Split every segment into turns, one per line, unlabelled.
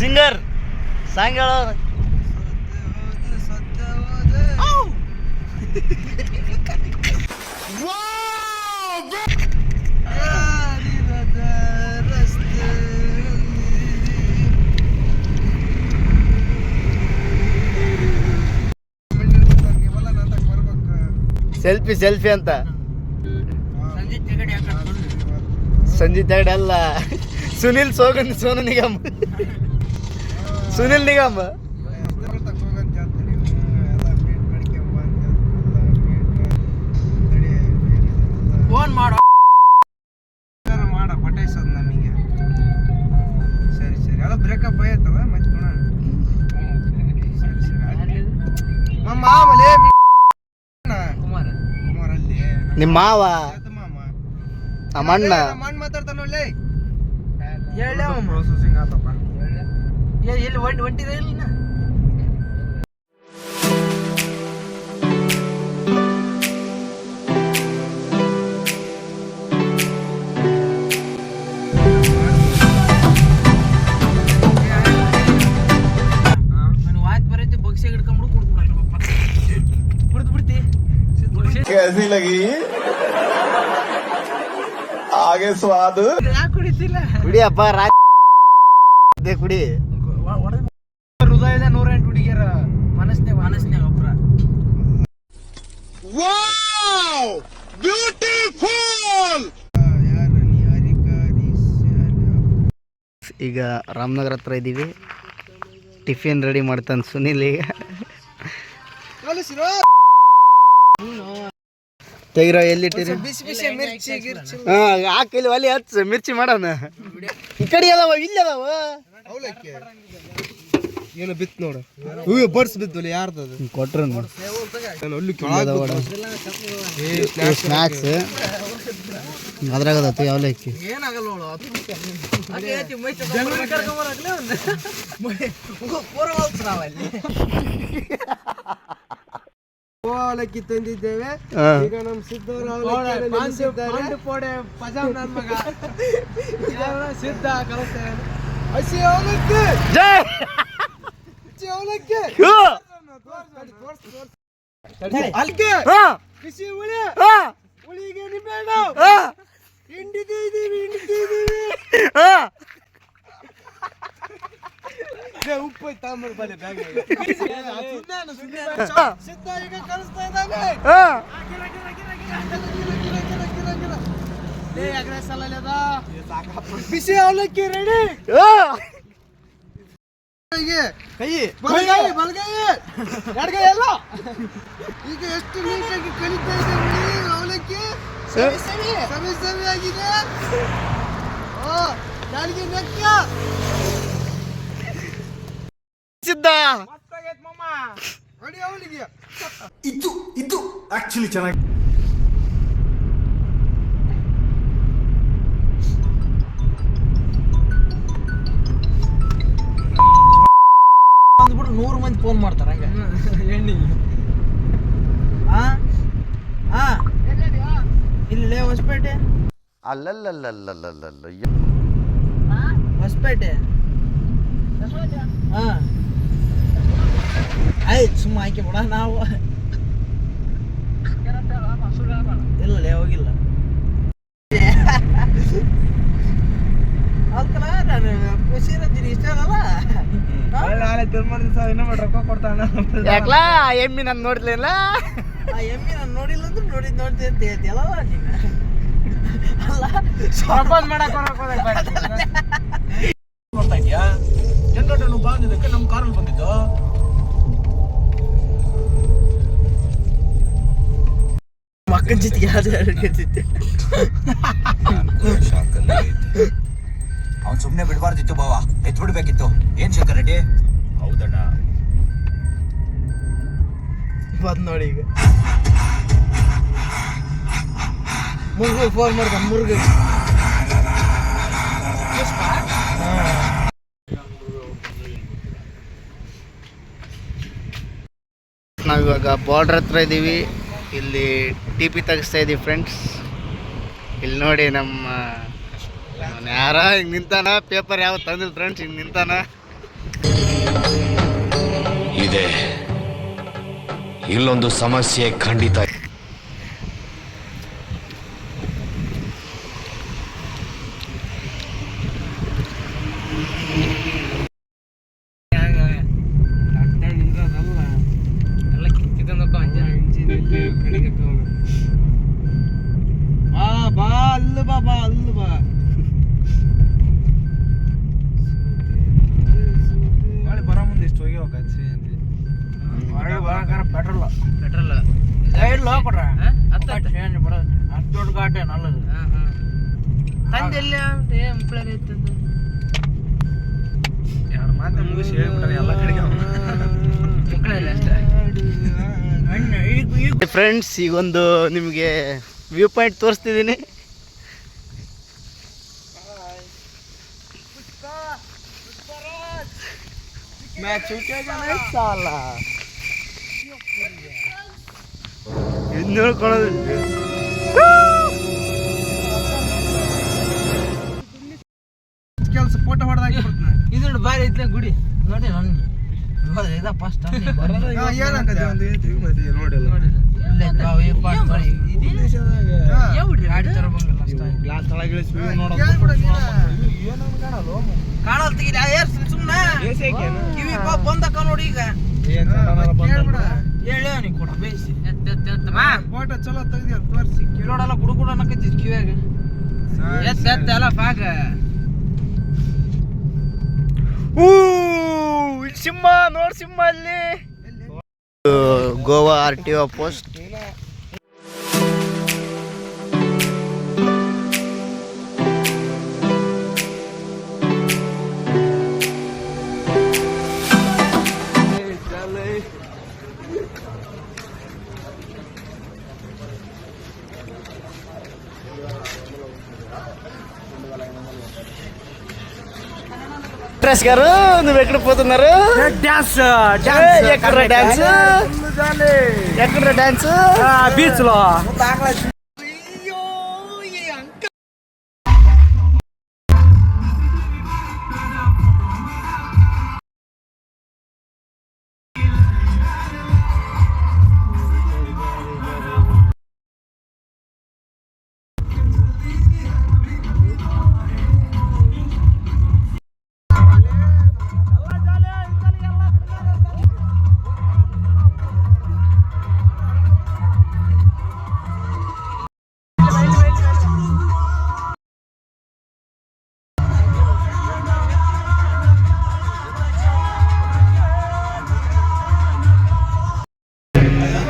Singer song ಹೇಳೋ. Selfie selfie ಅಂತ ಸಂಜಿತ್ ಹೆಗಡೆ ಅಲ್ಲ, ಸುನಿಲ್ ಸೋನು ನಿಗಮ್. ಸುನಿಲ್ ನಿಗಮ್
ಫೋನ್ ಮಾಡ
ಪಟಾಯಿಸೋದು ನಮಗೆ. ಸರಿ ಸರಿ ಅಲ್ಲ ಬ್ರೇಕಪ್ ಆಯ್ತವ ಮತ್ತೆ ಸರಿ ಸರಿ ಮಾಮಲೆ ಕುಮಾರ್ ಅಲ್ಲಿ
ನಿಮ್ಮ ಮಾವ ಅಮ್ಮಣ್ಣ
ಮಣ್ಣು ಮಾತಾಡ್ತಾನ ಒಳ್ಳೆ
ಹೇಳ
ಪ್ರೊಸೆಸಿಂಗ್ ಆತಪ್ಪ.
ಎಲ್ಲಿ ಒಂಟಿದೆ ಇಲ್ಲ
कैसी लगी आगे स्वाद ಕುಡಿಯಪ್ಪ ಕುಡಿ.
ಹೃದಯದ 108 ಹುಡುಗಿಯರ ಮನಸ್ನೇ ಒಬ್ಬರ.
ಈಗ ರಾಮನಗರ ಹತ್ರ ಇದ್ದೀವಿ. ಟಿಫಿನ್ ರೆಡಿ ಮಾಡ್ತಾನೆ ಸುನಿಲ್. ಈಗ ತೆಗಿರೋ ಎಲ್ಲಿಟ್ಟಿರಿ?
ಬಿಸಿ ಬಿಸಿ ಮಿರ್ಚಿ ಗಿರ್ಚಿ
ಹಾಕಿಲ್ಲ ಒಲಿ ಹಚ್ಚ ಮಿರ್ಚಿ ಮಾಡೋಣ. ಈ ಕಡೆ ಅದಾವ ಇಲ್ಲಿ ಅದಾವ.
ಅವಲಕ್ಕಿ ಏನು ಬಿತ್ತು ನೋಡು. ಬರ್ಸ್ ಬಿದ್ದು ಯಾರ್ದದು
ಕೊಟ್ರು ಸ್ನ್ಯಾಕ್ಸ್ ಅದ್ರಾಗದತ್ತು ಅವಲಕ್ಕಿ.
ಏನಾಗಲ್ಲ ನೋಡು
ಅವಲಕ್ಕಿ ತಂದಿದ್ದೇವೆ. ಈಗ ನಮ್ಮ ಸಿದ್ಧವರು ಸಿದ್ಧ ಕಲಿಸ್ತೇವೆ. ಹಸಿ ಅವಲಕ್ಕಿ
ಜೈ
ಅವಲಕ್ಕಿ ಅಲ್ಕೆ ಬಿಸಿ ಹುಳಿ ಹುಳಿಗೆ ನಿಂಬೆಹಣ್ಣು ಹಿಂಡಿದ್ದೀವಿ ಉಪ್ಪು ತಾಂಬರ್ ಬಲೆ ಬ್ಯಾಗ್ ಸಿದ್ಧ ಈಗ ಕಲಿಸ್ತಾ ಇದ್ದಾನೆ. ಬಿಸಿ ಅವಲಕ್ಕಿ ರೆಡಿ. ಕೈ ಬಲಗೈ ಎಡಗೈ ಎಲ್ಲ ಈಗ ಎಷ್ಟು ನೀಟಾಗಿ ಕಲಿತಾ ಇದ್ದೇವೆ. ಅವಲಕ್ಕಿ ಸವಿ ಸವಿ ಆಗಿದೆ. ನಾಳಿಗೆ ನೆಕ್ಕ
ಸಿದ್ಧ
ಅಡಿ ಅವಳಿಗೆ
ಇದು ಆಕ್ಚುಲಿ ಚೆನ್ನಾಗಿ
ಅಂದ್ಬಿಟ್ಟು 100 ಮಂದಿ ಫೋನ್ ಮಾಡ್ತಾರ ಹಂಗೆ ಹೆಣ್ಣಿಗೆ. ಇಲ್ಲೇ ಹೊಸಪೇಟೆ
ಅಲ್ಲಲ್ಲಲ್ಲಲ್ಲಲ್ಲ
ಹೊಸಪೇಟೆ. ಆಯ್ತು ಸುಮ್ಮ ಆಯ್ಕೆ ಬಿಡ. ನಾವು ಇಲ್ಲ ಹೋಗಿಲ್ಲ ಅದಕ್ಕಲ್ಲ ನಾನು ಖುಷಿ ಇರ್ತೀನಿ. ಇಷ್ಟ ಆಗಲ್ಲ
ನಾಳೆ ತಿರ್ಮಾನ ದಿವಸ ಇನ್ನೊಮ್ಮೆ ರೊಕ್ಕ ಕೊಡ್ತಾನ.
ಯಾಕಲಾ ಎಮ್ಮಿ ನಾನು ನೋಡ್ಲಿಲ್ಲ.
ಆ ಎಮ್ಮಿ ನಾನು ನೋಡಿಲ್ಲ ಅಂದ್ರೆ ನೋಡ್ತೀನಿ ಅಂತ ಹೇಳ್ತೀಯಲ್ಲ ನೀನು. ಅಲ್ಲ
ಪ್ರಪೋಸ್ ಮಾಡಕ್
ನೋಡ್ತಾ ಇದೀಯಾ? ಜನರೇಟರ್ ಬಂದಿದ್ದಕ್ಕೆ ನಮ್ಮ ಕಾರಲ್ಲಿ ಬಂದಿದ್ದು. ಮಕ್ಕಳ ಜೊತೆಗೆ ಯಾವ್ದು ಹೇಳ್ತಿದ್ದೆ.
ಅವ್ನು ಸುಮ್ಮನೆ ಬಿಡಬಾರ್ದಿತ್ತು ಬಾವ, ಎತ್ಬಿಡ್ಬೇಕಿತ್ತು. ಏನ್ ಶಂಕರ್ ರೆಡ್ಡಿ? ಹೌದಣ್ಣ.
ಬಂದ್ ನೋಡಿ ಈಗ ಮುರುಗ ಫೋನ್ ಮಾಡ್ತಾನೆ. ಮುರುಗ
ನಾವಿವಾಗ ಬಾರ್ಡ್ರ್ ಹತ್ರ ಇದ್ದೀವಿ. ಇಲ್ಲಿ ಟಿ ಪಿ ತೆಗಿಸ್ತಾ ಇದ್ದೀವಿ ಫ್ರೆಂಡ್ಸ್. ಇಲ್ಲಿ ನೋಡಿ ನಮ್ಮ ಯಾರ ಹಿಂಗೆ ನಿಂತಾನ. ಪೇಪರ್ ಯಾವ ತಂದಿಲ್ಲ ಫ್ರೆಂಡ್ಸ್, ಹಿಂಗೆ ನಿಂತಾನ.
ಇದೆ. ಇಲ್ಲೊಂದು ಸಮಸ್ಯೆ ಖಂಡಿತ.
ಎಲ್ಲ ಕಿತ್ತಿಕೊಂಡಪ್ಪ
ಬಾ ಅಲ್ಲು ಬಾ ಅಲ್ಲು ಬಾ ಗಾಡಿ ಬರೋ ಮುಂದೆ ಎಷ್ಟು ಹೋಗಿ ಹೋಗತ್ತೆ ಹೊರಗೆ ಬರೋಕಾರ ಪೆಟ್ರೋಲ್ ಸೈಡ್ ಲೋ ಕೊಡ್ರ ಚೇಂಜ್ ಬರೋದು ಅಷ್ಟು ದೊಡ್ಡ ಘಾಟೆ ನಲ್ಲದು
ತಂದೆಲ್ಲ
ಯಾರ ಮಾತು ಮುಗಿಸಿ ಹೇಳ್ಬಿಟ್ರೆ ಎಲ್ಲ ಕಡೆಗೆ
ಫ್ರೆಂಡ್ಸ್, ಈಗೊಂದು ನಿಮಗೆ ವ್ಯೂ ಪಾಯಿಂಟ್ ತೋರಿಸ್ತಿದ್ದೀನಿ. ಇದು ನೋಡ್ಕೊಳ್ಳೋದು
ಕೆಲಸ ಫೋಟೋ ಹೊಡೆದಾಕಿ
ಇದು ನೋಡಿ ಬಾರಿ ಐತ್ಲೆ ಗುಡಿ ನೋಡಿ ನನಗೆ ಇದ ಫಸ್ಟ್
ಏನಂಕತಿ ಒಂದು ಐತಿ ಮತ್ತೆ ನೋಡಿಲ್ಲ
ಗಾಡಿ ತರ ಬಂಗಲ್ಲ
ಗ್ಲಾಸ್ ತಳಗೆ ಇಳಿಸಿ
ಕಾಣಲ್ ತೆಗಿದ ಸುಮ್ಮನೆ ಕಿವಿ ಬಂದಕ್ಕ ನೋಡಿ ಈಗ ಹೇಳಿ ಕೊಡ ಬೇಯಿಸಿ
ಫೋಟೋ ಚಲೋ ತೆಗ್ದಿ ತೋರಿಸಿ
ಕಿಲೋಡೆಲ್ಲ ಗುಡು ಗುಡು ಅನ್ನಕತ್ತಿದ್ ಕಿವ್ಯಾಗ ಎಲ್ಲ ಪಾಕ
ಸಿಂಹ ನೋಡ್ ಸಿಂಹ ಅಲ್ಲಿ. Goa RTO post. డ్రెస్ గారు నువ్వు ఎక్కడ పోతున్నారు?
డాన్స్
ఎక్కడ డాన్స్? ఎక్కడ డాన్స్?
బీచ్ లో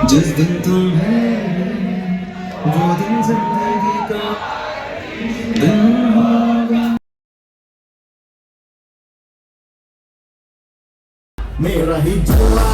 जिस दिन तुम्हें वो दिन जिंदगी का दिन होगा मेरा ही जोड़ा